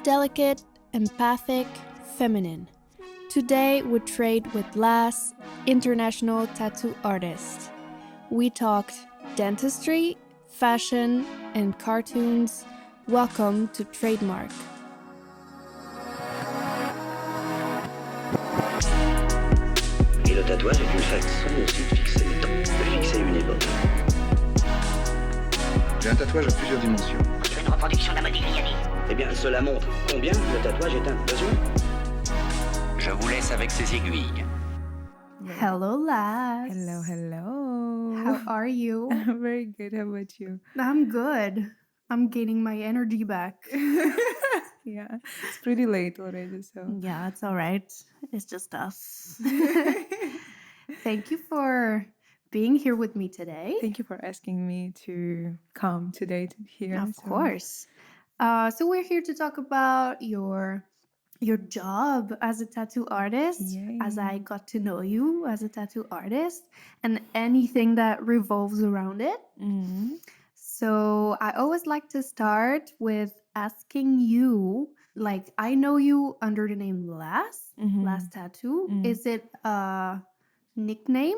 Delicate, empathic, feminine. Today we trade with LASS, international tattoo artist. We talked dentistry, fashion, and cartoons. Welcome to TradeMark. Et le tatouage est une façon aussi de fixer les dents, de fixer une ébauche. J'ai un tatouage à plusieurs dimensions. Je fais une reproduction de la Modigliani. Eh bien, cela montre combien le tatouage est un besoin. Je vous laisse avec ces aiguilles. Hello, LASS. Hello. How are you? I'm very good. How about you? I'm good. I'm gaining my energy back. Yeah, it's pretty late already, so. Yeah, it's all right. It's just us. Thank you for being here with me today. Thank you for asking me to come today to here. Of course. So we're here to talk about your job as a tattoo artist, Yay. as I got to know you as a tattoo artist, and anything that revolves around it. Mm-hmm. So I always like to start with asking you, like, I know you under the name LASS, Mhm. LASS Tattoo. Mm. Is it a nickname?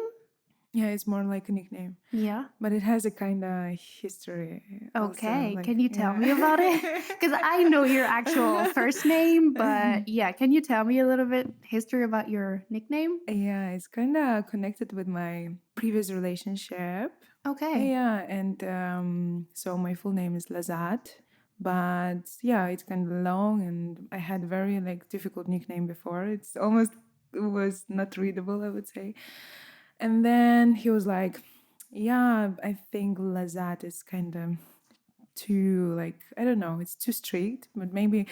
Yeah, it's more like a nickname, Yeah. but it has a kind of history. also, Okay. like, Can you tell yeah. me about it? Because I know your actual first name, but yeah, can you tell me a little bit history about your nickname? Yeah, it's kind of connected with my previous relationship. Okay. Yeah, and so my full name is Lazat, but yeah, it's kind of long, and I had very difficult nickname before. It was not readable, I would say. And then he was like, "Yeah, I think Lazat is kind of too I don't know, it's too strict, but maybe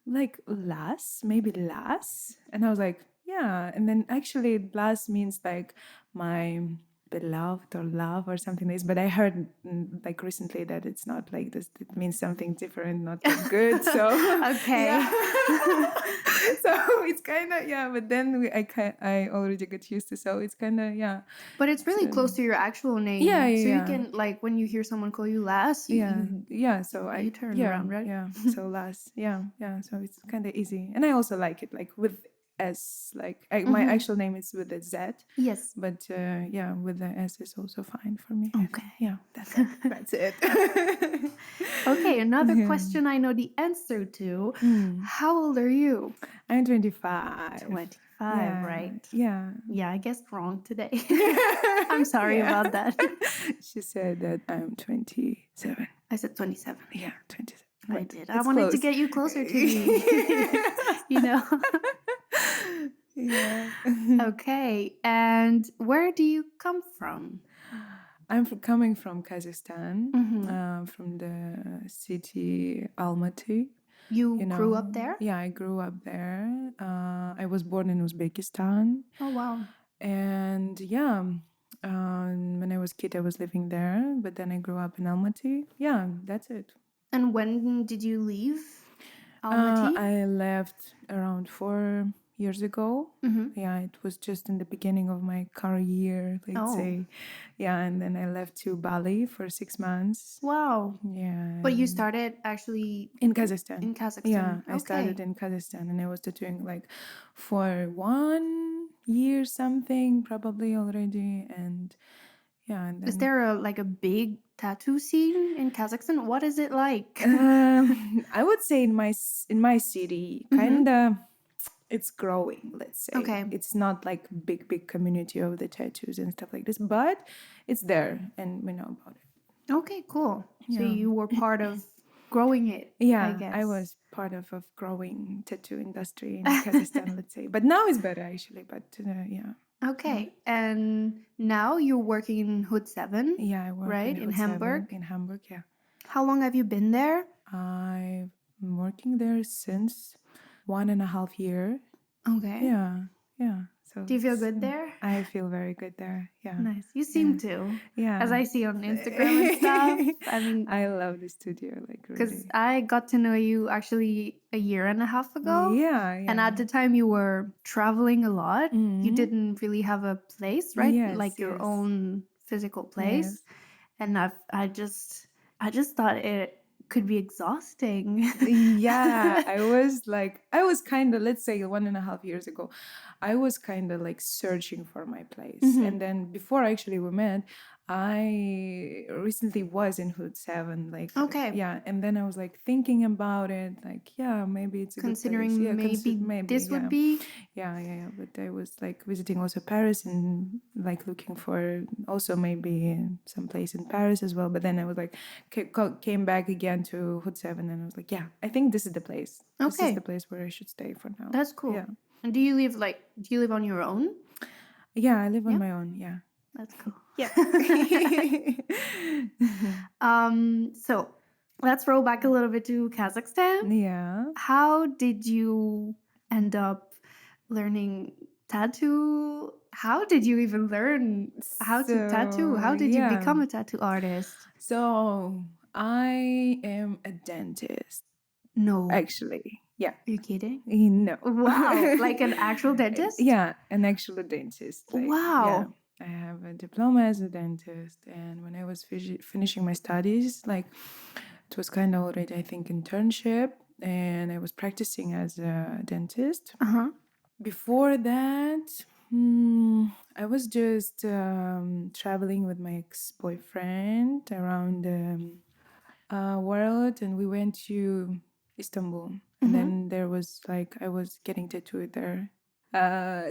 LASS, maybe LASS." And I was like, "Yeah." And then actually, LASS means my beloved or love or something like this. But I heard recently that it's not like this. It means something different, not that good. So Okay. yeah. So it's kind of But then I already got used to. So it's kind of But it's really So- close to your actual name. Yeah, So yeah. you can, when you hear someone call you LASS, you So you turn yeah, around, right? Yeah. So LASS, yeah. So it's kind of easy, and I also like it with S. My Mhm. actual name is with a Z, Yes. but with the S is also fine for me. Okay. Yeah, that's it. Okay, another Yeah. question I know the answer to. Mm. How old are you? I'm 25. 25, Yeah, right? Yeah. Yeah, I guessed wrong today. I'm sorry Yeah. about that. She said that I'm 27. I said 27. Yeah, 27. I But did. I it's wanted to close. get you closer to me. You know? Yeah. Okay, and where do you come from? I'm coming from Kazakhstan, Mhm. from the city Almaty. You grew up know. there? Yeah, I grew up there. I was born in Uzbekistan, Oh, wow. and when I was kid, I was living there. But then I grew up in Almaty. Yeah, that's it. And when did you leave Almaty? I left around 4 years ago. Mhm. Yeah, it was just in the beginning of my career, let's Oh. say. Yeah, and then I left to Bali for 6 months. Wow. Yeah. But you started actually in Kazakhstan. in Kazakhstan. Yeah, I Okay. started in Kazakhstan, and I was tattooing for 1 year something probably already, and and then Is there a big tattoo scene in Kazakhstan? What is it like? I would say in my city, kind of, it's growing. Let's say. Okay. It's not big community of the tattoos and stuff like this, but it's there, and we know about it. Okay, cool. So Yeah. you were part of growing it, Yeah, I guess. I was part of growing tattoo industry in Kazakhstan, let's say. But now it's better actually. But yeah. Okay, and now you're working in Hood 7, Yeah, I work right? In Hood 7 Hamburg. In Hamburg, yeah. How long have you been there? I'm working there since 1.5 year. Okay. Yeah. So Do you feel it's, good there? I feel very good there. Yeah. Nice. You seem to. Yeah. As I see on Instagram and stuff. I mean, I love the studio, because really. I got to know you actually a year and a half ago. Yeah. And at the time you were traveling a lot. You Mhm. didn't really have a place, right? Yes, Your yes. own physical place. Yes. And I just thought could be exhausting. Yeah, I was kind of, let's say 1.5 years ago, I was kind of like searching for my place. And then before actually we met, I recently was in Hood 7, like, Okay. yeah. And then I was like thinking about it, like, yeah, maybe it's a good place. Considering Yeah, maybe maybe, this yeah. would be. Yeah. But I was like visiting also Paris and like looking for also maybe some place in Paris as well. But then I was like, came back again to Hood 7 and I was like, yeah, I think this is the place. This is Okay. the place where I should stay for now. That's cool. Yeah. And do you live on your own? Yeah, I live Yeah. on my own. Yeah. That's cool. Yeah. So let's roll back a little bit to Kazakhstan. Yeah. How did you end up learning tattoo? How did you even learn how to tattoo? How did you become a tattoo artist? So I am a dentist, No. actually. Yeah. Are you kidding? No. Wow. Like an actual dentist? Yeah, an actual dentist. Like, Wow. Yeah. I have a diploma as a dentist, and when I was finishing my studies, like it was kind of already, I think, internship, and I was practicing as a dentist. Uh-huh. Before that, I was just traveling with my ex-boyfriend around the world, and we went to Istanbul, and then there was like I was getting tattooed there.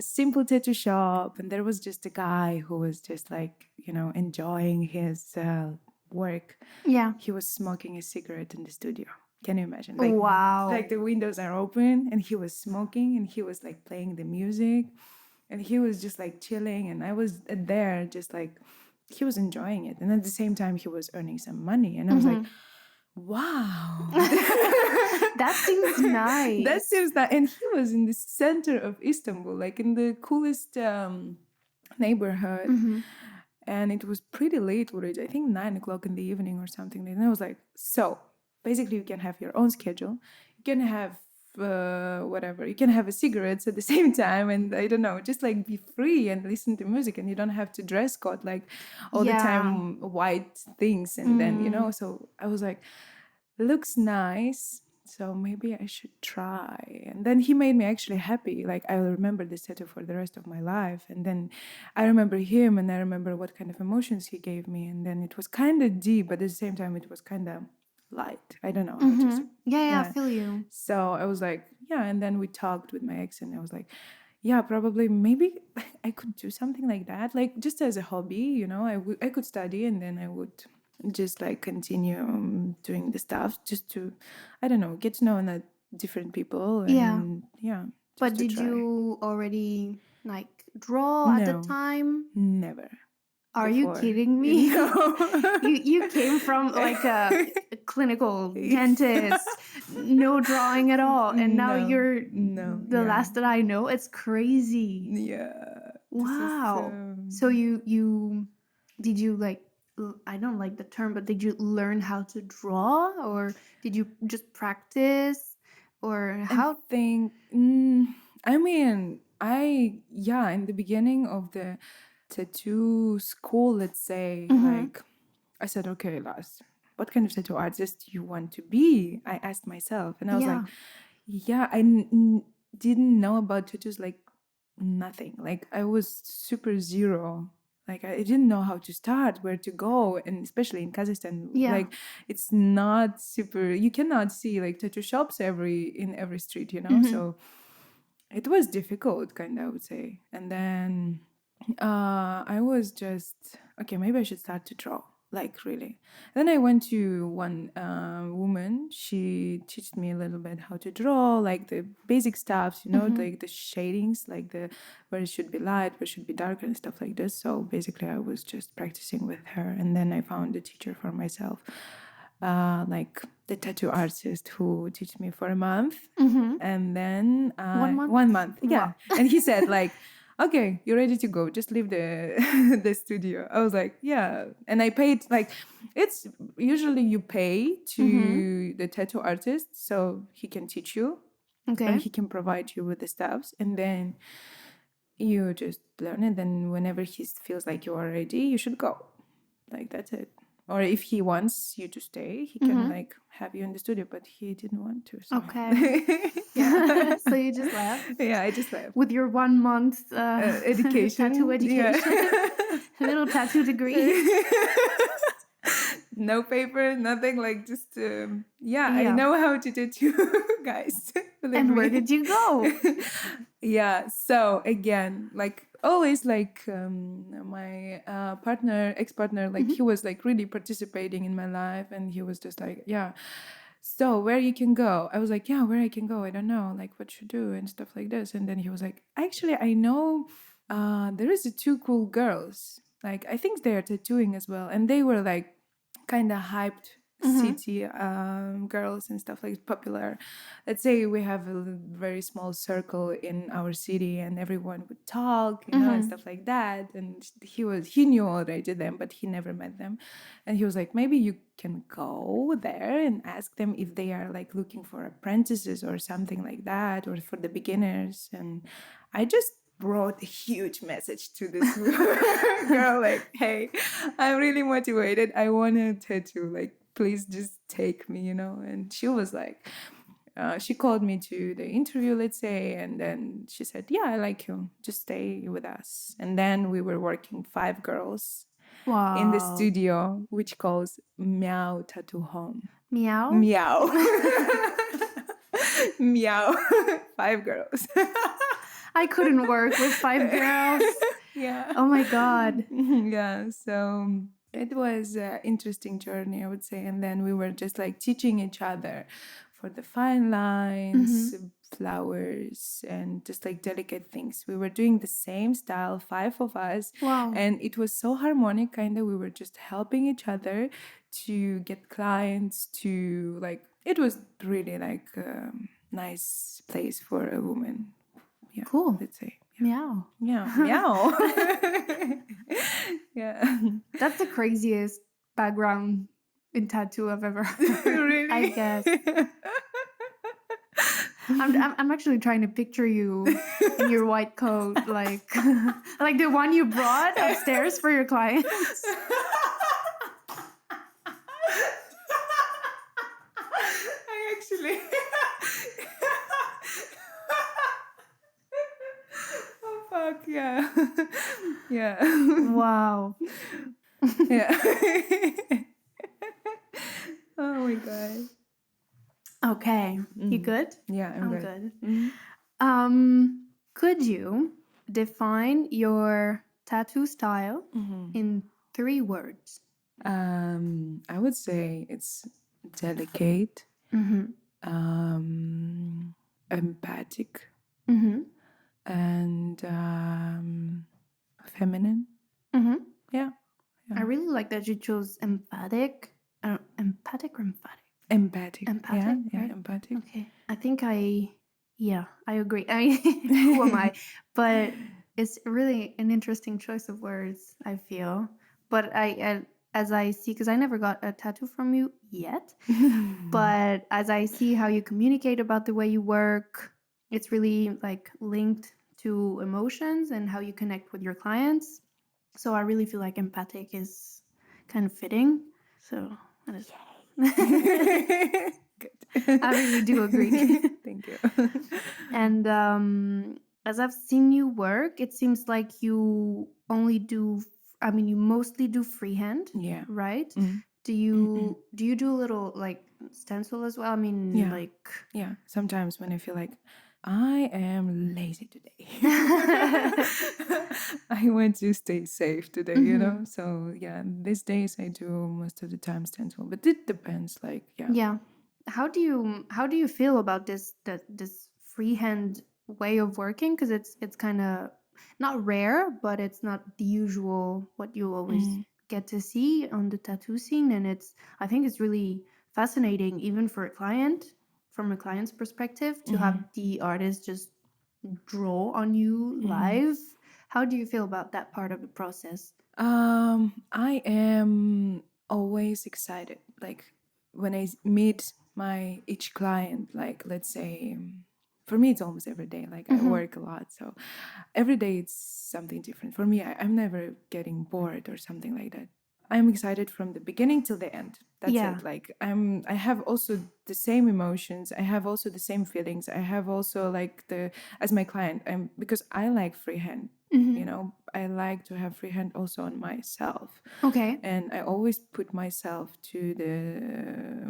Simple tattoo shop, and there was just a guy who was just like, enjoying his work. Yeah. He was smoking a cigarette in the studio. Can you imagine? Wow. Like the windows are open and he was smoking and he was like playing the music and he was just like chilling, and I was there just like he was enjoying it, and at the same time he was earning some money, and I was like, wow. That seems nice. That seems nice. And he was in the center of Istanbul, like in the coolest neighborhood. And it was pretty late already, I think 9 o'clock in the evening or something. And I was like, so basically you can have your own schedule. You can have whatever. You can have a cigarettes at the same time, and I don't know, just like be free and listen to music, and you don't have to dress code like all the time white things. And then, so I was like, looks nice, so maybe I should try. And then he made me actually happy. Like I will remember this tattoo for the rest of my life. And then I remember him, and I remember what kind of emotions he gave me. And then it was kind of deep, but at the same time it was kind of light. I don't know. Yeah, I feel you. So I was like, yeah. And then we talked with my ex, and I was like, yeah, probably maybe I could do something like that, like just as a hobby. I could study, and then I would just like continue doing the stuff just to, I don't know, get to know different people. And But did you already like draw at the time? Never. Are you kidding me? No. you came from like a clinical dentist, no drawing at all, and now you're the last that I know. It's crazy. Yeah. Wow. So you did you like, I don't like the term, but did you learn how to draw, or did you just practice, or how? I think, I mean, in the beginning of the tattoo school, let's say, like, I said, okay, LASS, what kind of tattoo artist you want to be? I asked myself, and I was like, I didn't know about tattoos, like nothing. Like I was super zero. Like I didn't know how to start, where to go, and especially in Kazakhstan, like it's not super. You cannot see like tattoo shops in every street, So it was difficult, kind of, I would say. And then I was just okay. Maybe I should start to draw, like really. Then I went to one woman. She taught me a little bit how to draw, like the basic stuff, like the shadings, like where it should be light, where it should be dark, and stuff like this. So basically, I was just practicing with her, and then I found a teacher for myself, like the tattoo artist who taught me for a month, and then 1 month. 1 month, Wow. And he said like, okay, you're ready to go. Just leave the the studio. I was like, yeah. And I paid, like, it's usually you pay to the tattoo artist so he can teach you. Okay. And he can provide you with the stuffs. And then you just learn it. Then whenever he feels like you are ready, you should go. Like, that's it. Or if he wants you to stay, he can Mhm. like have you in the studio, but he didn't want to. So. Okay. Yeah. So you just left Yeah, I just left. with your 1 month Education. tattoo education, Yeah. a little tattoo degree. No paper, nothing, like just I Yeah. know how to tattoo, guys. Believe And where me. did you go? Yeah, so again, like always, like my ex-partner, like he was like really participating in my life, and he was just like, yeah, so where you can go? I was like, yeah, where I can go, I don't know, like what you do and stuff like this. And then he was like, actually, I know there is two cool girls, like I think they are tattooing as well, and they were like kind of hyped city girls and stuff, like popular. Let's say we have a very small circle in our city, and everyone would talk, you know, and stuff like that. And he knew already them, but he never met them. And he was like, maybe you can go there and ask them if they are like looking for apprentices or something like that, or for the beginners. And I just wrote a huge message to this girl, like, hey, I'm really motivated, I want to tattoo, like please just take me, you know. And she was like, she called me to the interview, let's say, and then she said, yeah, I like you, just stay with us. And then we were working 5 girls in the Wow. studio, which calls Meow Tattoo Home. Meow? Meow. Meow. 5 girls. I couldn't work with 5 girls. Yeah. Oh my God. Yeah, so it was an interesting journey, I would say. And then we were just like teaching each other for the fine lines, flowers, and just like delicate things. We were doing the same style, 5 of us. Wow. And it was so harmonic, kind of. We were just helping each other to get clients, to like, it was really like a nice place for a woman. Yeah, Cool. let's say. Meow. Yeah, meow. Yeah. That's the craziest background in tattoo I've ever heard. Really? I guess. I'm actually trying to picture you in your white coat, like like the one you brought upstairs for your clients. I actually. Oh fuck yeah. Yeah. Wow. Yeah. Oh my god. Okay. You good? Yeah, I'm good. good. Mhm. Could you define your tattoo style in 3 words? I would say it's delicate, empathic, and feminine. Yeah. I really like that you chose empathic. Empathic or emphatic? Empathic. Empathic, Yeah, right? empathic. Okay. I think I agree. I mean, who am I? But it's really an interesting choice of words, I feel. But as I see, because I never got a tattoo from you yet, but as I see how you communicate about the way you work, it's really like linked to emotions and how you connect with your clients. So I really feel like empathic is kind of fitting. So that is Good. I really do agree. Thank you. And as I've seen you work, it seems like you only do, I mean, you mostly do freehand, Yeah. right? Mm. Do you do a little like stencil as well? I mean, Yeah. like Yeah. Sometimes when I feel like I am lazy today, I want to stay safe today, you know? So yeah, these days I do most of the time stencil, but it depends, like, yeah. Yeah. How do you feel about this freehand way of working? Because it's kind of not rare, but it's not the usual what you always get to see on the tattoo scene, and I think it's really fascinating, even for a client, from a client's perspective, to have the artist just draw on you live. How do you feel about that part of the process? I am always excited, like when I meet my each client, like let's say for me it's almost every day, like I work a lot, so every day it's something different for me. I'm never getting bored or something like that. I'm excited from the beginning till the end. That's Yeah. it. Like I have also the same emotions. I have also the same feelings. I have also like as my client, because I like freehand. Mhm. You know, I like to have freehand also on myself. Okay. And I always put myself to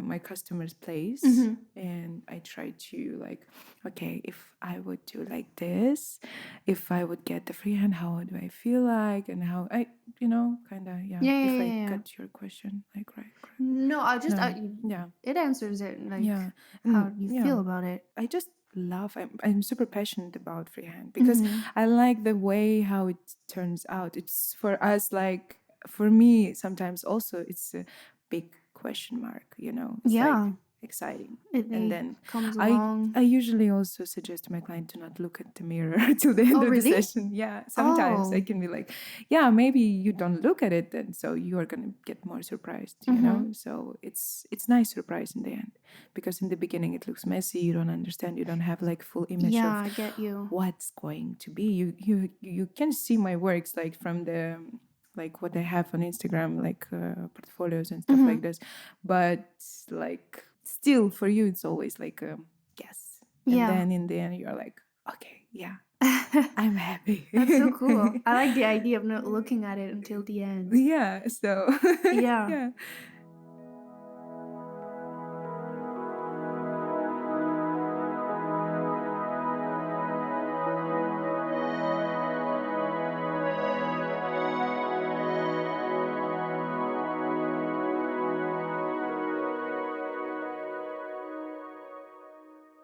my customer's place, Mhm. and I try to like, okay, if I would do like this, if I would get the freehand, how do I feel like, and how I, kind of, yeah. Yeah, If yeah, I yeah, yeah. got your question, like, right. No, No, yeah, it answers it. Like, yeah, how and you yeah. feel about it. I just love. I'm super passionate about freehand because Mhm. I like the way how it turns out. It's for us like for me sometimes also it's a big question mark. It's like Yeah. exciting, It and then comes I along. I usually also suggest to my client to not look at the mirror till the end Oh, of the really? session. Yeah, sometimes I Oh. can be like, yeah, maybe you don't look at it, and so you are gonna get more surprised. Mhm. So it's nice surprise in the end, because in the beginning it looks messy. You don't understand. You don't have like full image Yeah, of I get you. what's going to be. You can see my works like from the like what I have on Instagram, like portfolios and stuff like this, but like still for you it's always like a guess, and Yeah. then in the end you're like, okay, yeah, I'm happy. That's so cool. I like the idea of not looking at it until the end. Yeah, so Yeah. yeah.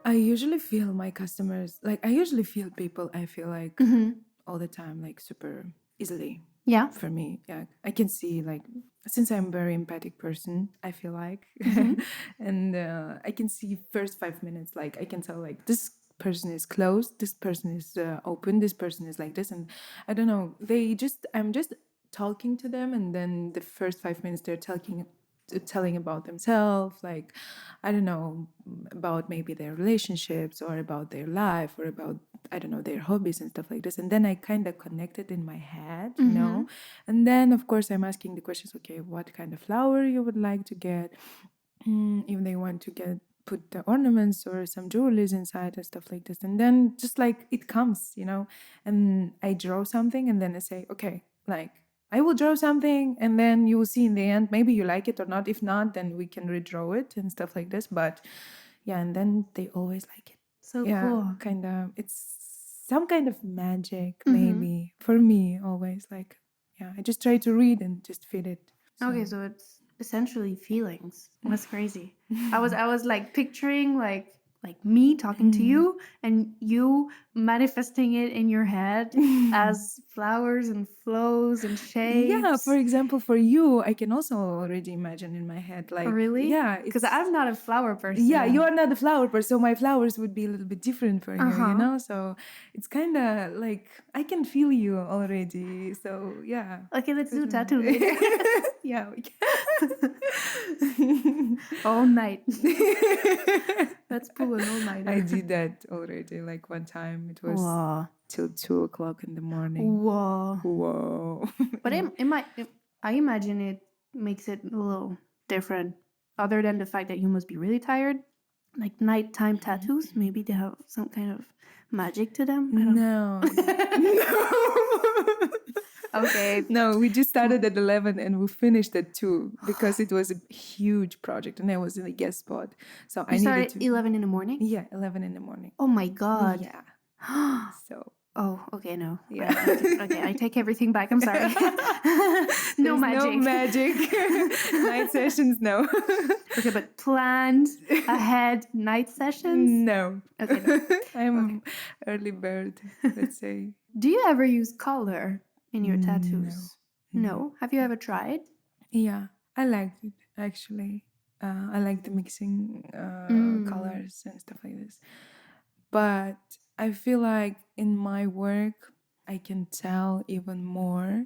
I usually feel my customers, like I usually feel people, I feel like Mhm. all the time, like super easily. Yeah. For me, yeah, I can see like, since I'm a very empathic person, I feel like, Mhm. and I can see first 5 minutes, like I can tell like this person is closed, this person is open, this person is like this, and I don't know, I'm just talking to them, and then the first 5 minutes they're telling about themselves, like I don't know, about maybe their relationships or about their life or about, I don't know, their hobbies and stuff like this, and then I kind of connect it in my head, and then of course I'm asking the questions, okay, what kind of flower you would like to get, if they want to put the ornaments or some jewelries inside and stuff like this, and then just like it comes, and I draw something, and then I say, okay, like I will draw something, and then you will see in the end, maybe you like it or not. If not, then we can redraw it and stuff like this. But yeah, and then they always like it. So Yeah, cool. kind of. It's some kind of magic, Mhm. maybe for me. Always like, yeah, I just try to read and just feel it. Okay, so it's essentially feelings. That's crazy. I was like picturing like me talking to you and you manifesting it in your head as flowers and flows and shapes. Yeah, for example, for you, I can also already imagine in my head, Oh, like, really? yeah, Because I'm not a flower person. yeah, you are not a flower person, so my flowers would be a little bit different for you, Uh-huh. So it's kind of like I can feel you already. So yeah. Okay, let's do tattoo later. Yeah, we can. All night. Let's pull an all-nighter. I did that already. Like one time, it was Whoa. till 2 o'clock in the morning. Whoa. Whoa! But I imagine it makes it a little different. Other than the fact that you must be really tired, like nighttime tattoos, maybe they have some kind of magic to them. I don't know. No. Okay. No, we just started at 11 and we finished at 2 because it was a huge project and I was in a guest spot. So I You needed started to. 11 in the morning? Yeah, 11 in the morning. Oh my God. Yeah. So. Oh, okay, no. Yeah. Okay, I take everything back. I'm sorry. No There's magic. No magic. Night sessions, no. Okay, but planned ahead night sessions? No. Okay, no. I'm early bird, let's say. Do you ever use color in your tattoos? No. No. Have you ever tried? Yeah, I liked it actually. I like the mixing colors and stuff like this. But I feel like in my work, I can tell even more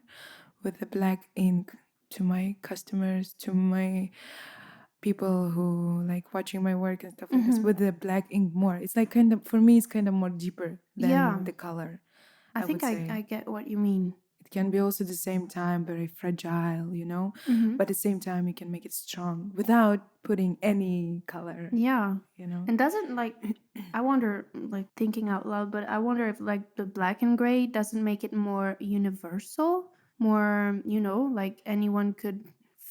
with the black ink to my customers, to my people who like watching my work and stuff like this, with the black ink more. It's like for me, it's kind of more deeper than Yeah. the color. I think would say. I get what you mean. It can be also at the same time very fragile, Mhm. but at the same time you can make it strong without putting any color, Yeah. you know. And doesn't I wonder, like thinking out loud, but I wonder if like the black and gray doesn't make it more universal, more, like anyone could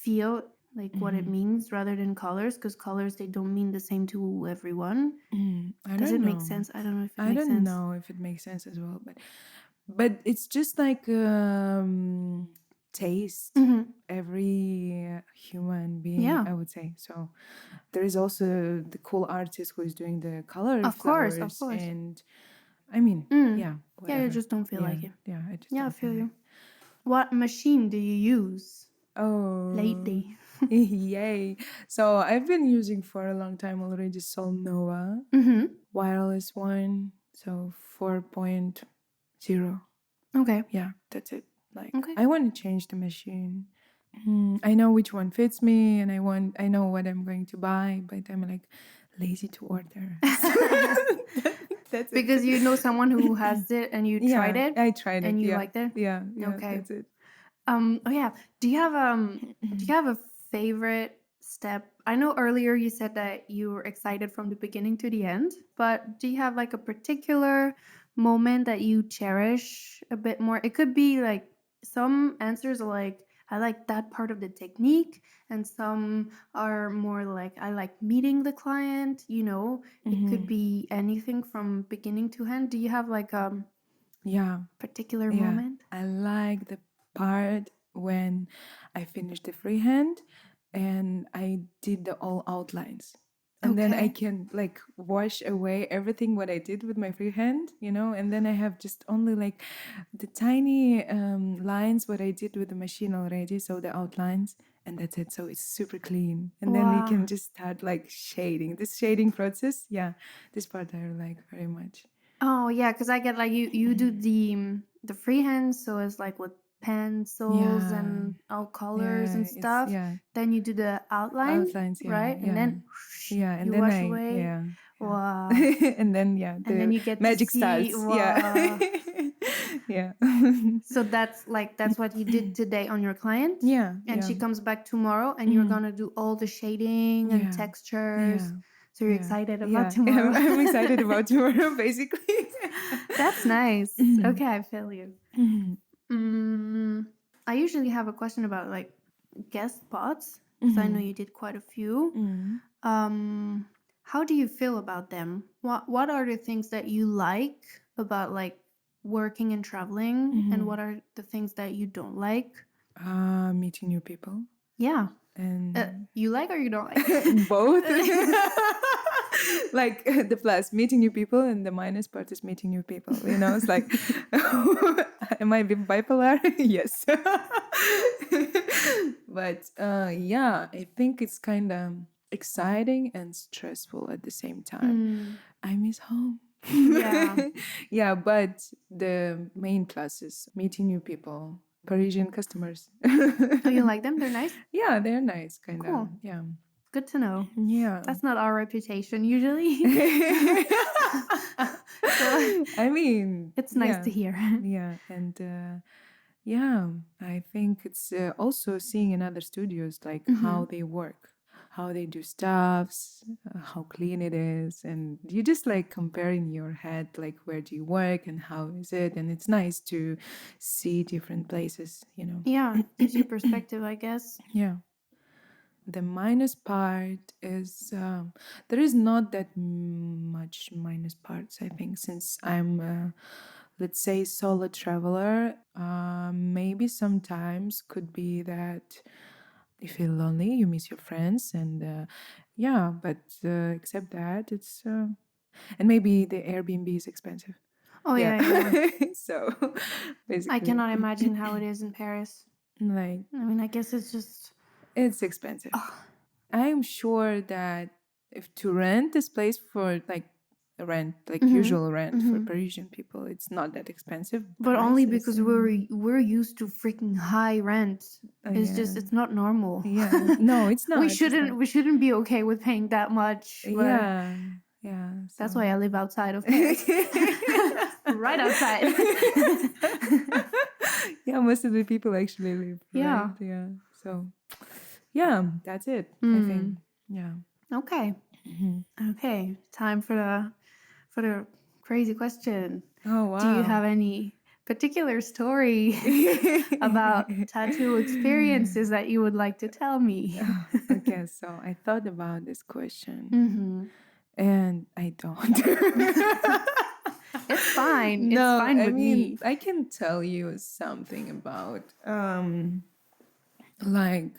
feel like what it means rather than colors, because colors, they don't mean the same to everyone. I Does don't it make know. sense? I don't know if it I makes don't sense. know if it makes sense as well, but it's just like taste. Mhm. Every human being, Yeah. I would say. So there is also the cool artist who is doing the color Of course, flowers, of course. and I mean, yeah, Yeah, you whatever. just don't feel yeah, like it. yeah, I just Yeah, I don't feel feel you. like. What machine do you use Oh, lately? yay! So I've been using for a long time already Solnova Mm-hmm. wireless one, so 4.0. Okay. Yeah, that's it. Like Okay. I want to change the machine. I know which one fits me, and I know what I'm going to buy, but I'm like lazy to order. That's Because it. you know someone who has it and you tried Yeah, it I tried it. and you Yeah, liked it? yeah, Okay. That's it. Oh yeah. Do you have a favorite step? I know earlier you said that you were excited from the beginning to the end, but do you have like a particular moment that you cherish a bit more? It could be like some answers are like I like that part of the technique, and some are more like I like meeting the client, It could be anything from beginning to end. Do you have like a Yeah, particular yeah. moment? I like the part when I finished the freehand and I did the all outlines. And then I Okay. can like wash away everything what I did with my freehand, and then I have just only like the tiny lines what I did with the machine already, so the outlines, and that's it. So it's super clean, and then you Wow. can just start like shading. This shading process, yeah, this part I like very much. Oh yeah, because I get like you do the freehand, so it's like with pencils Yeah, and all colors and it's stuff. Then you do the outline, outlines, right? And then and you then wash away. Wow. and then And then the you get to magic see. starts. Wow. Yeah. So that's what you did today on your client. Yeah, And she yeah. comes back tomorrow, and you're gonna do all the shading and Yeah, textures. yeah, So you're yeah, excited about yeah. tomorrow. I'm excited about tomorrow, basically. That's nice. Okay, I feel you. I usually have a question about like guest spots because I know you did quite a few. How do you feel about them? What are the things that you like about like working and traveling, and what are the things that you don't like? Meeting new people. Yeah. And You like or you don't like? both. Like the plus, meeting new people, and the minus part is meeting new people. It's like, am I bipolar? Yes. But yeah, I think it's kind of exciting and stressful at the same time. I miss home. Yeah. Yeah, but the main plus is meeting new people, Parisian customers. Oh, you like them? They're nice? Yeah, they're nice, kind of. Cool. Yeah. Good to know. Yeah. That's not our reputation usually. So I mean, it's nice to hear. Yeah, and yeah, I think it's also seeing in other studios like how they work, how they do stuffs, how clean it is, and you just like compare in your head like where do you work and how is it, and it's nice to see different places. Yeah, gives you perspective, I guess. Yeah. The minus part is there is not that much minus parts, I think, since I'm let's say solo traveler. Maybe sometimes could be that you feel lonely, you miss your friends, and yeah, but except that it's and maybe the Airbnb is expensive. Oh yeah. So basically I cannot imagine how it is in Paris. like I mean, I guess it's just it's expensive. I'm sure that if to rent this place for like usual rent for Parisian people, it's not that expensive. But only Prices because and- we're used to freaking high rent. It's just yeah. it's not normal. Yeah, no, it's not. we it's not. we shouldn't be okay with paying that much. But Yeah. that's so- why I live outside of Paris. Right outside. Yeah, most of the people actually live, Yeah. right? Yeah. So, yeah, that's it. I think. Yeah. Okay. Okay. Time for the crazy question. Oh, Do you wow. have any particular story about tattoo experiences that you would like to tell me? Okay, so I thought about this question Mm-hmm. and I don't. It's fine. It's No, fine I with mean, me. I can tell you something about like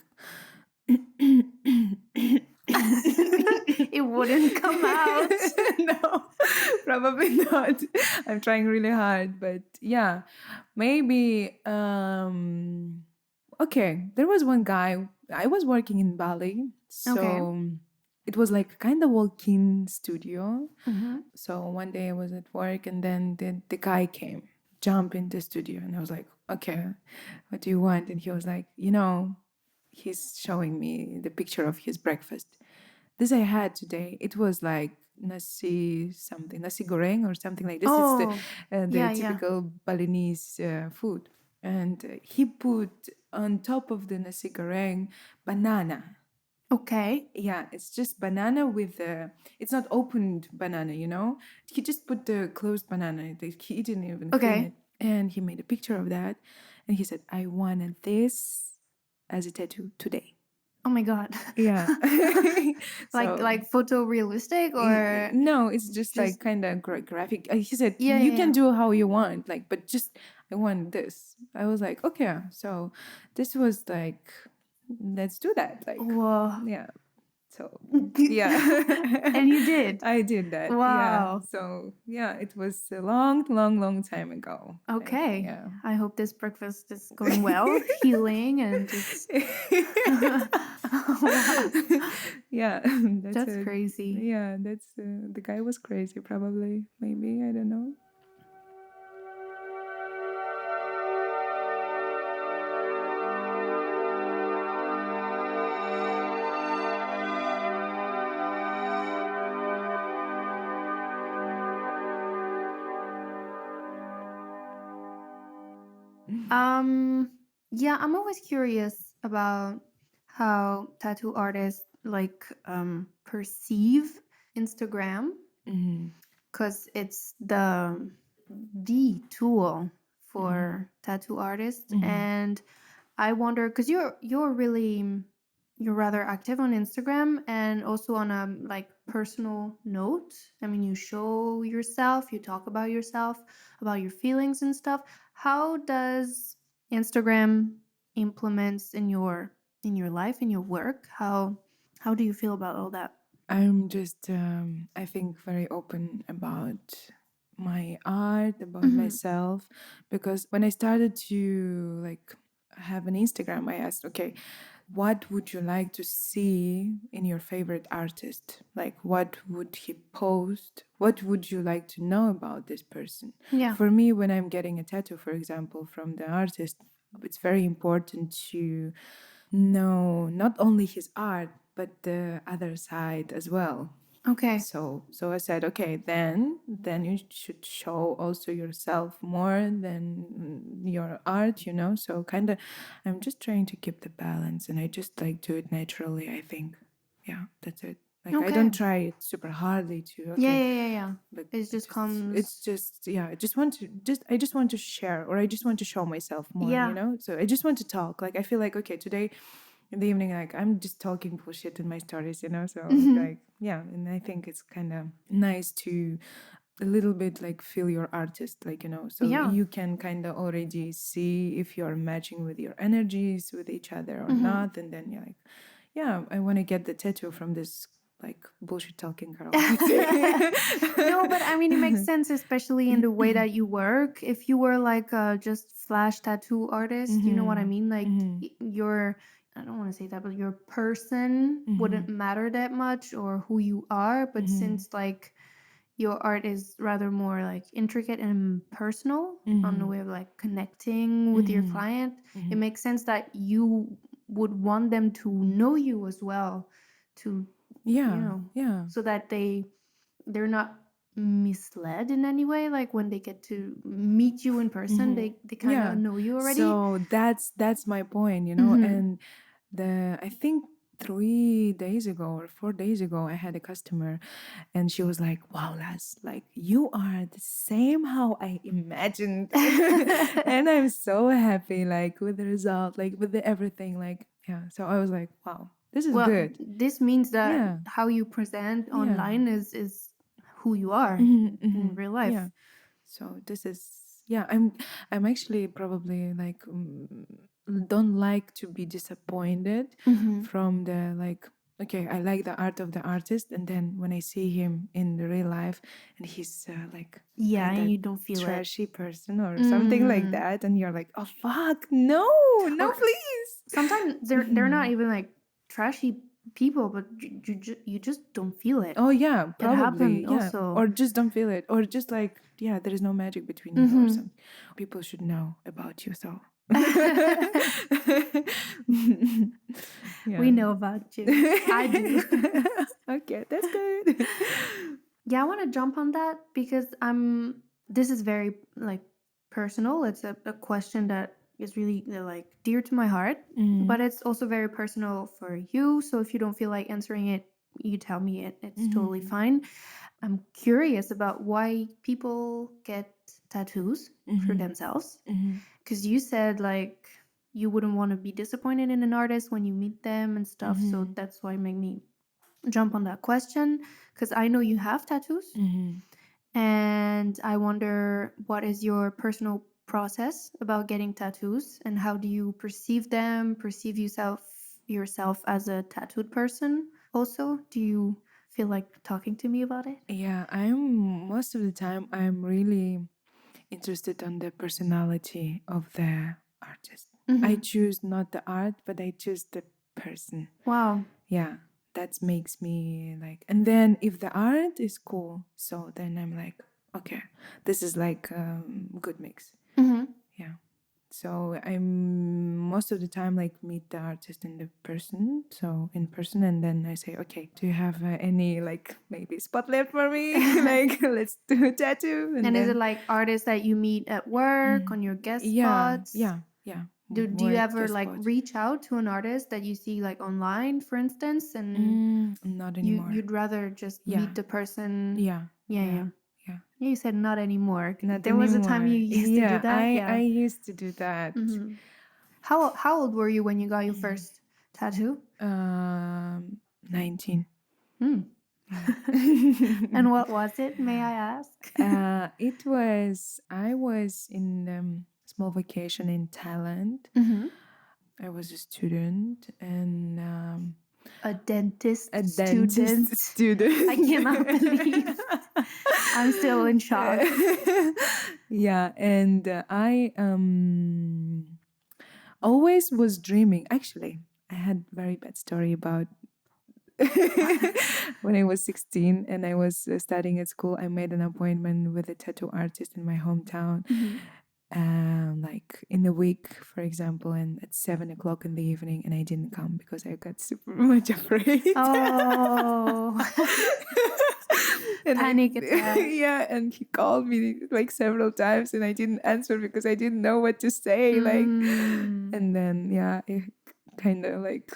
It wouldn't come out. no, probably not. I'm trying really hard, but yeah, maybe okay, there was one guy. I was working in Bali, Okay. so it was like kind of walk-in studio. Mm-hmm. So one day I was at work and then the guy came, jump in the studio, and I was like, okay, what do you want? And he was like, he's showing me the picture of his breakfast. This I had today. It was like nasi goreng or something like this. It's Oh, the yeah, yeah. typical Balinese food. And he put on top of the nasi goreng banana. Okay. Yeah, it's just banana with it's not opened banana, He just put the closed banana. He didn't even clean Okay. it. And he made a picture of that. And he said, I wanted this as a tattoo today. Oh my God. Yeah. Like photorealistic or No, it's just like just kind of graphic. He said, yeah, you yeah, can yeah. do how you want, like, but just I want this. I was like, okay. So this was like, let's do that. Like, Whoa. yeah. So yeah. And you did. I did that. Yeah. Wow. So yeah, it was a long, long, long time ago. Like, Okay. yeah. I hope this breakfast is going well, healing and just wow. Yeah, That's crazy. Yeah, that's the guy was crazy, probably. Maybe, I don't know. Yeah, I'm always curious about how tattoo artists like perceive Instagram Mm-hmm. because it's the tool for tattoo artists. Mm-hmm. And I wonder because you're rather active on Instagram and also on a like personal note. I mean, you show yourself, you talk about yourself, about your feelings and stuff. How does Instagram implements in your life, in your work? How do you feel about all that? I'm just, I think, very open about my art, about Mhm. myself, because when I started to like have an Instagram, I asked, okay, what would you like to see in your favorite artist? Like, what would he post? What would you like to know about this person? Yeah. For me, when I'm getting a tattoo, for example, from the artist, it's very important to know not only his art, but the other side as well. Okay. So I said, okay, then you should show also yourself more than your art, So kind of, I'm just trying to keep the balance, and I just like do it naturally. I think, yeah, that's it. Like I Okay. don't try it super hardly to. Okay, Yeah. but It just comes. It's just yeah. I just want to share, or I just want to show myself more. Yeah. So I just want to talk. Like I feel like okay today in the evening, like I'm just talking bullshit in my stories, So like yeah, and I think it's kind of nice to a little bit like feel your artist, like so Yeah. you can kind of already see if you're matching with your energies with each other or not, and then you're like, yeah, I want to get the tattoo from this like bullshit talking girl. No, but I mean, it makes sense, especially in the way that you work. If you were like just flash tattoo artist, you know what I mean? Like your, I don't want to say that, but your person wouldn't matter that much or who you are. But since like your art is rather more like intricate and personal on the way of like connecting with your client, it makes sense that you would want them to know you as well, to yeah, so that they're not misled in any way? Like when they get to meet you in person, they kind Yeah. of know you already? So that's my point, and I think 3 days ago or 4 days ago I had a customer, and she was like, wow, Lass, like you are the same how I imagined. And I'm so happy, like with the result, like with the everything, like yeah. So I was like, wow, this is Well, good. this means that Yeah. how you present Yeah. online is who you are Mhm, in mhm. real life. Yeah. So this is I'm actually probably like don't like to be disappointed from the like okay, I like the art of the artist, and then when I see him in the real life and he's like Yeah, kind and of you don't feel it. trashy person or something like that, and you're like, oh fuck, no, Or please. sometimes they're not even like trashy people, but you just don't feel it. Oh yeah, It happened probably, yeah. also. Or just don't feel it, or just like yeah, there is no magic between you or something. People should know about you, so We know about you. I do. Okay, that's good. Yeah, I want to jump on that because this is very like personal. It's a question that is really like dear to my heart, but it's also very personal for you. So if you don't feel like answering it, you tell me it. It's totally fine. I'm curious about why people get tattoos for themselves. Because you said like you wouldn't want to be disappointed in an artist when you meet them and stuff. So that's why it made me jump on that question, because I know you have tattoos, and I wonder what is your personal process about getting tattoos, and how do you perceive them, perceive yourself as a tattooed person? Also, do you feel like talking to me about it? Yeah, most of the time I'm really interested on the personality of the artist. I choose not the art, but I choose the person. Wow. Yeah, that makes me like, and then if the art is cool, so then I'm like, okay, this is like good mix. Yeah. So I'm most of the time like meet the artist in the person, so in person, and then I say, okay, do you have any like maybe spot left for me? Like let's do a tattoo. And is it like artists that you meet at work on your guest spots? Yeah. Do you Work, ever guest like spot. reach out to an artist that you see like online, for instance, and not anymore. you'd rather just meet the person? Yeah. Yeah. You said not anymore. Not There was a time you used to do that. I used to do that. How old were you when you got your first tattoo? 19. And what was it, may I ask? I was in small vacation in Thailand. I was a student and a dentist a student. dentist student. I cannot believe. I'm still in shock. Yeah, and I always was dreaming. Actually, I had very bad story about when I was 16 and I was studying at school. I made an appointment with a tattoo artist in my hometown. Like in the week, for example, and at 7 o'clock in the evening, and I didn't come because I got super much afraid. Oh. Panic attack. Yeah, and he called me like several times and I didn't answer because I didn't know what to say. Like, and then yeah, it kind of like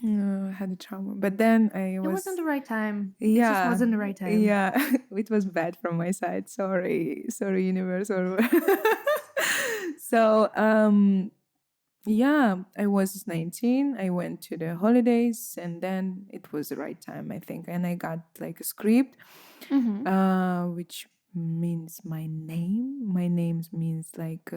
had a trauma. But then it wasn't the right time. Yeah, it just wasn't the right time. Yeah, it was bad from my side. Sorry, universe. Or so yeah, I was 19. I went to the holidays, and then it was the right time, I think. And I got like a script, which means my name. My name means like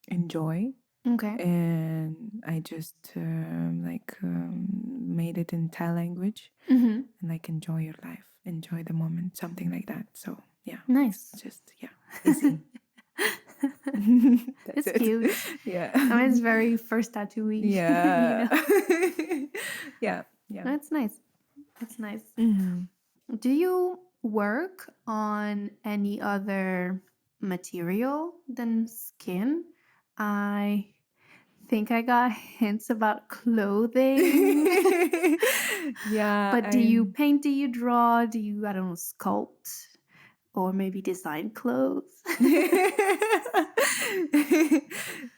enjoy. Okay. And I just made it in Thai language, and like enjoy your life, enjoy the moment, something like that. So yeah, nice. Just easy. It's cute. Yeah. I mean, it's very first tattoo-y. Yeah. Yeah. That's nice. It's nice. Do you work on any other material than skin? I think I got hints about clothing. Yeah. But do you paint? Do you draw? Do you, I don't know, sculpt? or maybe design clothes?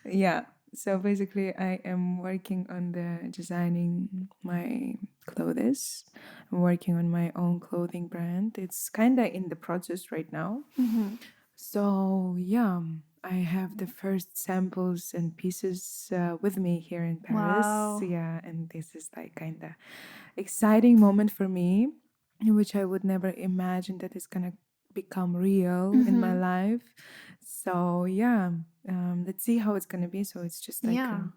Yeah. So basically, I am working on the designing my clothes. I'm working on my own clothing brand. It's kind of in the process right now. Mm-hmm. So yeah, I have the first samples and pieces with me here in Paris. Wow. Yeah, and this is like kind of exciting moment for me, in which I would never imagine that it's gonna become real in my Mm-hmm. life. So yeah, let's see how it's gonna be. So it's just like Yeah.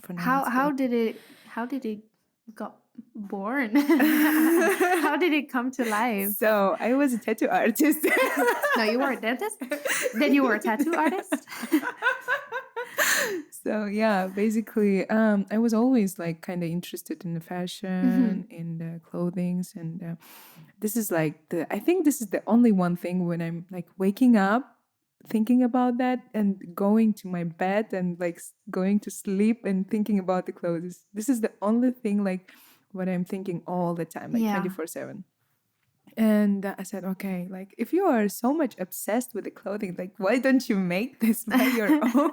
for now. How It's how very- did it got born? How did it come to life? So I was a tattoo artist. No, you were a dentist? Then you were a tattoo artist? So yeah, basically, I was always like kind of interested in the fashion, in the clothings, and this is like I think this is the only one thing when I'm like waking up, thinking about that, and going to my bed and like going to sleep and thinking about the clothes. This is the only thing like what I'm thinking all the time, like Yeah. 24/7. And I said, okay, like if you are so much obsessed with the clothing, like why don't you make this by your own?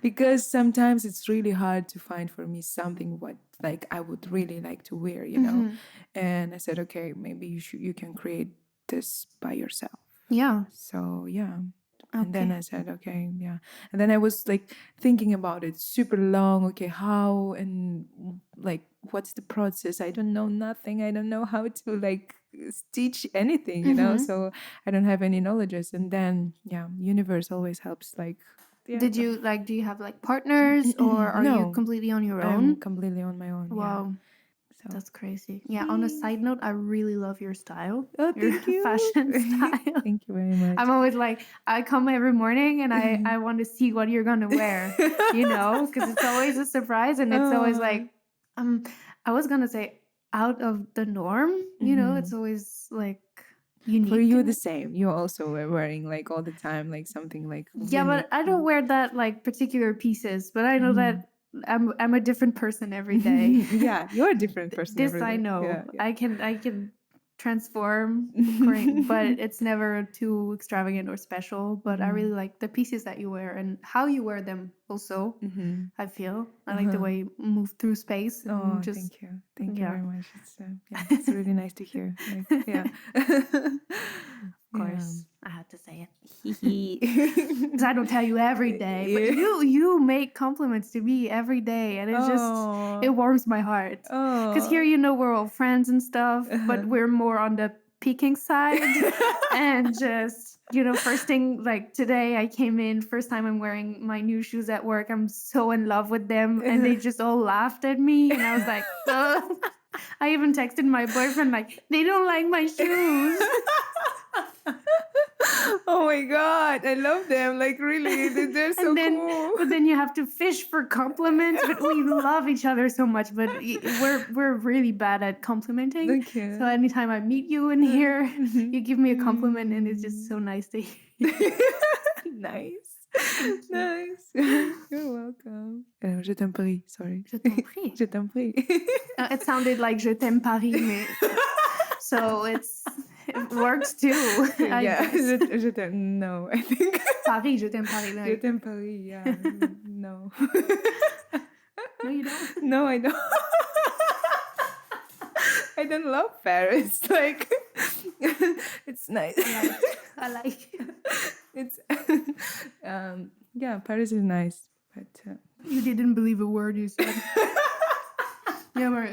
Because sometimes it's really hard to find for me something what like I would really like to wear, you know. And I said, okay, maybe you can create this by yourself. Yeah. So yeah. And then Okay. I said, okay, yeah. And then I was like thinking about it super long. Okay, how and like what's the process? I don't know nothing. I don't know how to like stitch anything, you know. So I don't have any knowledges. And then yeah, universe always helps. Like yeah, Did you like, do you have like partners or are you No, completely on your I'm own? completely on my own. Wow. Yeah. So That's crazy. Yeah, on a side note, I really love your style. oh, Your thank you. fashion style. Thank you very much. I'm always like, I come every morning and I want to see what you're gonna wear, you know, because it's always a surprise and it's always like, I was gonna say out of the norm, you know, it's always like unique. For you, and- the same. You also were wearing like all the time, like something like yeah, but I don't wear that like particular pieces, but I know that I'm a different person every day. Yeah, you're a different person. This every I day. know. Yeah, yeah. I can transform, correct, but it's never too extravagant or special. But I really like the pieces that you wear and how you wear them. Also, I feel I like the way you move through space and Oh, just thank you yeah. very much. It's yeah, it's really nice to hear. Like, yeah, Of course, I had to say it because I don't tell you every day, but Yeah. you make compliments to me every day, and it's just it warms my heart. Because here, you know, we're all friends and stuff, but we're more on the peeking side, and just you know, first thing like today, I came in first time I'm wearing my new shoes at work. I'm so in love with them, and they just all laughed at me, and I was like, oh. I even texted my boyfriend like, they don't like my shoes. Oh my god, I love them. Like really, they're so And then, cool. but then you have to fish for compliments. But we love each other so much. But we're really bad at complimenting. Okay. So anytime I meet you in here, you give me a compliment, and it's just so nice to hear. Nice. Nice. You're welcome. Je t'en prie. Sorry. Je t'en prie. Je t'en prie. It sounded like Je t'aime Paris, mais so it works too. Yeah. Je t'aime. No, I think. Paris, Je t'aime Paris. Je Like, t'aime Paris. Yeah. No. no, you don't. No, I don't. I don't love Paris. Like, it's nice. I like it. It's, yeah, Paris is nice, but You didn't believe a word you said. Yeah, but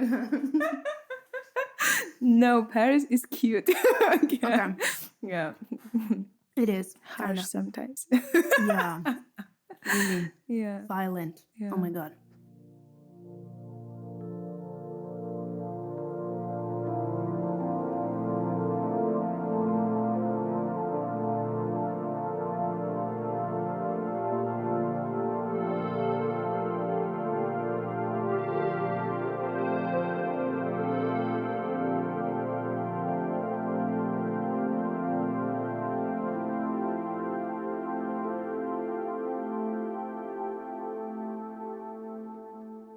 no, Paris is cute. okay. Yeah, It is harsh sometimes. Yeah, really Yeah, violent. yeah. Oh my god.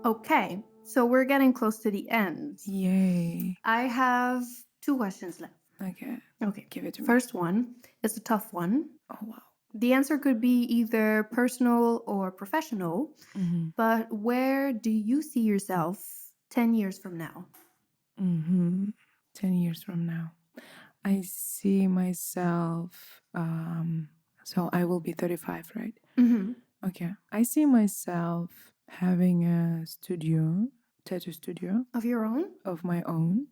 Okay, so we're getting close to the end. Yay. I have 2 questions left. Okay. Okay. Give it to me. First one is a tough one. Oh, wow. The answer could be either personal or professional, Mm-hmm. but where do you see yourself 10 years from now? Mm-hmm. 10 years from now. I see myself, so I will be 35, right? Mm-hmm. Okay. I see myself having a studio, tattoo studio Of your own? of my own.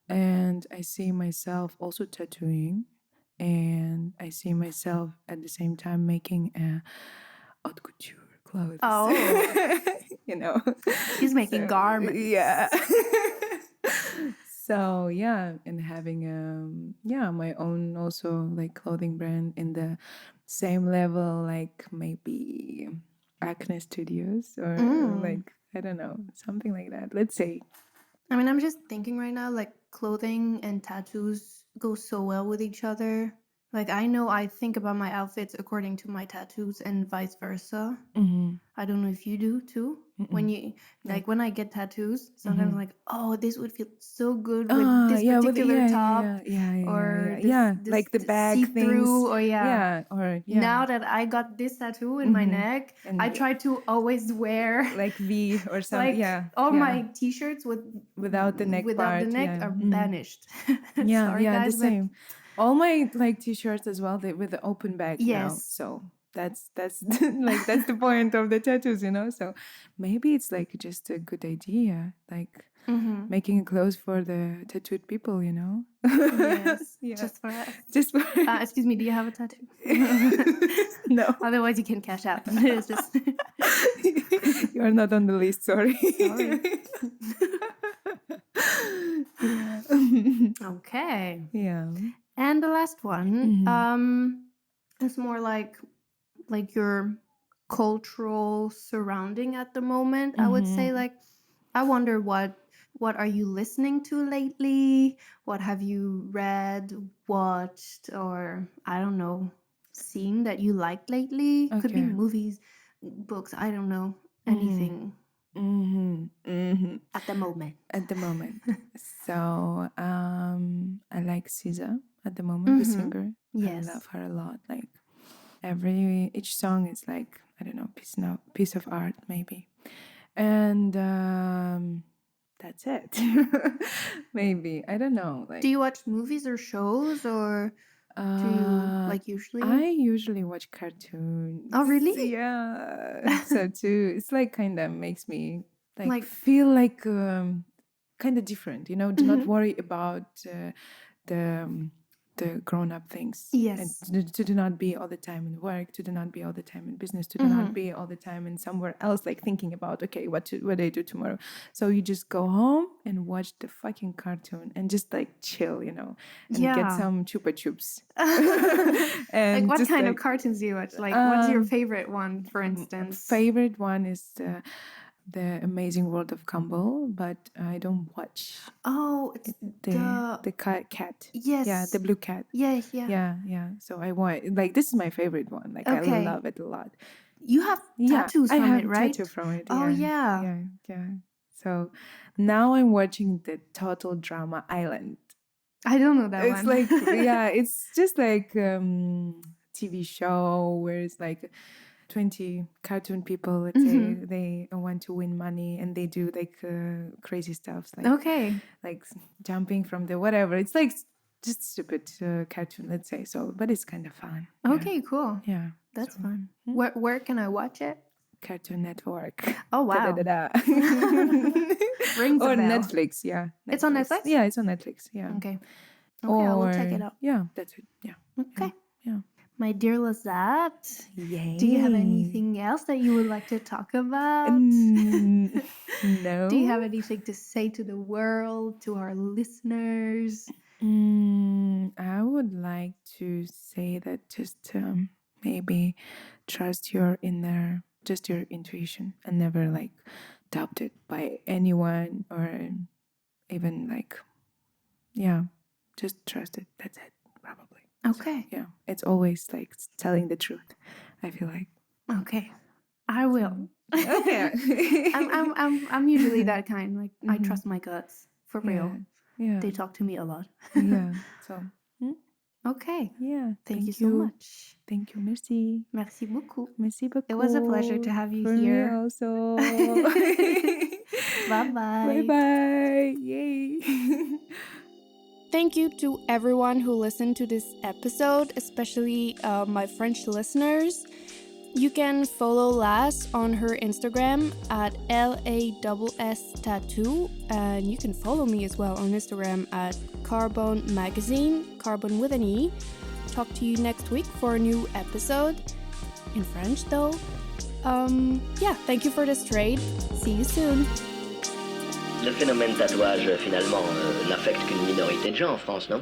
And I see myself also tattooing. And I see myself at the same time making haute couture clothes. Oh. You know. She's making garments. Yeah. So yeah, and having my own also like clothing brand in the same level, like maybe Acne Studios or like I don't know, something like that. Let's say. I mean, I'm just thinking right now, like clothing and tattoos go so well with each other. Like I know I think about my outfits according to my tattoos and vice versa. Mm-hmm. I don't know if you do too. When you like when I get tattoos, sometimes I'm like, oh, this would feel so good with this particular top, or this like the bag see-through, things, or Now that I got this tattoo in my neck, And I try to always wear like V or something. like all my t-shirts without the neck without part, the neck are banished. Yeah, Sorry, guys, the but same. All my like t-shirts as well, with the open back now. Yes. So that's like that's the point of the tattoos, you know. So maybe it's like just a good idea, like making a clothes for the tattooed people, you know. yes, Yeah. just for us. Just for Excuse me, do you have a tattoo? no. Otherwise, you can cash out. It's just You are not on the list. Sorry. Sorry. Yeah. Okay. Yeah. And the last one, it's more like your cultural surrounding at the moment. I would say, like, I wonder what are you listening to lately? What have you read, watched, or I don't know, seen that you liked lately? Could be Okay. movies, books. I don't know, anything at the moment. At the moment. So I like SZA at the moment, the singer. Yes. I love her a lot. Like each song is like, I don't know, piece of art maybe. And that's it. Maybe. I don't know. Like Do you watch movies or shows, or do you like usually? I usually watch cartoons. Oh, really? Yeah. So too, it's like kind of makes me Like- feel like kind of different, you know. Do not worry about the grown-up things. Yes. And to do not be all the time in work, to do not be all the time in business, to do not be all the time in somewhere else, like thinking about, okay, what do I do tomorrow? So you just go home and watch the fucking cartoon and just like chill, you know, and get Yeah. some chupa chups. Like And what just, kind of like, cartoons do you watch? Like what's your favorite one, for instance? favorite one is the Amazing World of Gumball, but I don't watch Oh, it's the cat. Yes. Yeah, the blue cat. Yeah. Yeah. So I want, like, this is my favorite one. Like I Okay. love it a lot. You have Yeah, tattoos I from have it, right? tattoo from it. Oh, yeah. Yeah. So now I'm watching the Total Drama Island. I don't know that It's one. like it's just like TV show where it's like 20 cartoon people, let's say, they want to win money and they do like crazy stuff, like Okay. like jumping from the whatever. It's like just stupid cartoon, let's say. So, but it's kind of fun. Okay, cool. Yeah. That's So, fun. Where can I watch it? Cartoon Network. Oh, wow. Da-da-da-da. Rings a Or bell. Netflix, yeah. It's on Netflix? Yeah, it's on Netflix, yeah. Okay. Okay, I will check it out. Yeah, that's it. Yeah. Okay. Yeah. My dear Lazat, Yay. do you have anything else that you would like to talk about? No. Do you have anything to say to the world, to our listeners? I would like to say that just maybe trust your inner, just your intuition, and never like doubt it by anyone, or even like, yeah, just trust it. That's it, probably. Okay. So, yeah, it's always like telling the truth, I feel like. Okay. I will. Okay. I'm usually that kind. Like I trust my guts for real. Yeah. They talk to me a lot. Yeah. So, Okay. yeah. Thank you so much. Thank you. Merci. Merci beaucoup. Merci beaucoup. It was a pleasure to have you For here. me also. Bye-bye. Bye-bye. Yay. Thank you to everyone who listened to this episode, especially my French listeners. You can follow LASS on her Instagram at LASS tattoo, and you can follow me as well on Instagram at Carbon Magazine, Carbon with an E. Talk to you next week for a new episode, in French though. Thank you for this trade. See you soon. Le phénomène tatouage, finalement, n'affecte qu'une minorité de gens en France, non ?